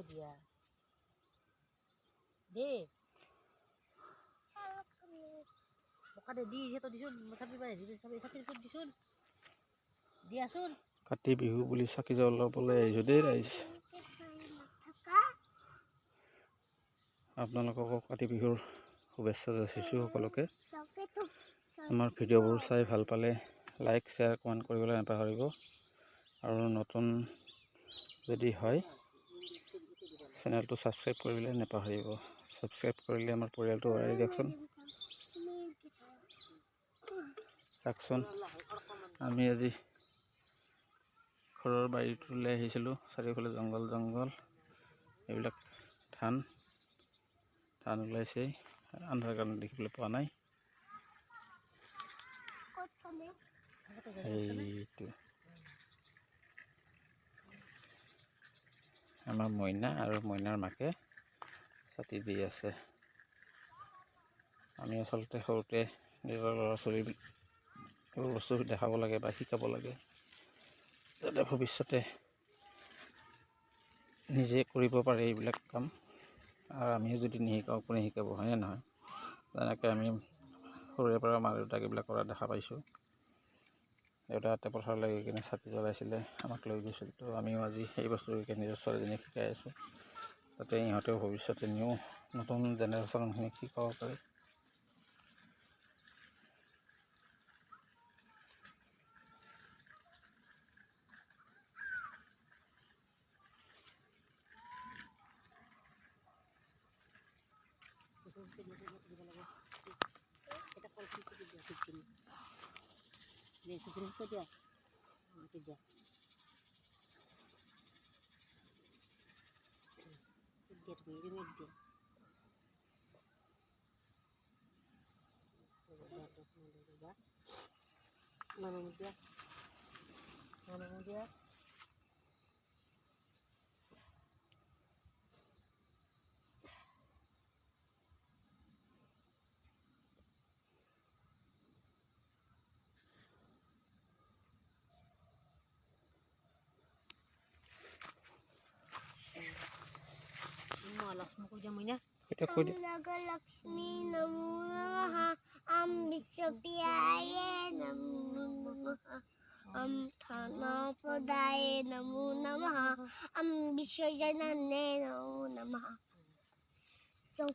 dia. Deh. Buka deh di situ disun, sapi pada di sapi disun. Dia sun. Kati Bihu বুলি চাকি জ্বলাবলৈ আহিছোঁ দেই ৰাইজ। আপোনালোককো কাতি বিহুৰ শুভেচ্ছা যাচিছোঁ সকলোকে। আমাৰ ভিডিঅ'বোৰ চাই ভাল পালে লাইক শ্বেয়াৰ কমেণ্ট কৰিবলৈ নাপাহৰিব। আৰু নতুন যদি হয় চেনেলটো ছাবস্ক্ৰাইব কৰিবলৈ নাপাহৰিব। ছাবস্ক্ৰাইব কৰিলে আমাৰ পৰিয়ালটো বঢ়াই দিয়কচোন। চাওকচোন আমি আজি ঘৰৰ বাৰীটোলৈ আহিছিলোঁ। চাৰিওফালে জংঘল এইবিলাক ধান ওলাইছে। আন্ধাৰ কাৰণে দেখিবলৈ পোৱা নাই। এইটো আমাৰ মইনা আৰু মইনাৰ মাকে ছাতি দি আছে। আমি আচলতে সৰুতে নিজৰ ল'ৰা ছোৱালীক এইবোৰ বস্তু দেখাব লাগে বা শিকাব লাগে, যাতে ভৱিষ্যতে নিজে কৰিব পাৰে এইবিলাক কাম। আৰু আমিও যদি নিশিকাওঁ কোনে শিকাব, হয়নে নহয়? তেনেকৈ আমি সৰুৰে পৰা মা দেউতাক এইবিলাক কৰা দেখা পাইছোঁ। দেউতাহঁতে পথাৰলৈ লাগি কিনে ছাতি জ্বলাইছিলে, আমাক লৈ গৈছিল। তো আমিও আজি সেই বস্তুকে নিজৰ ছোৱালীজনীক শিকাই আছোঁ, যাতে ইহঁতেও ভৱিষ্যতে নতুন জেনেৰেশ্যনখিনিক শিকাব পাৰে। Mana dia? Malas mo ko dyan mo niya. Naga Lakshmi Namo Namaha Vishwapiyaye Namo Namaha Thana Padaye Namo Namaha Vishwajanane Namo Namaha. Chalo.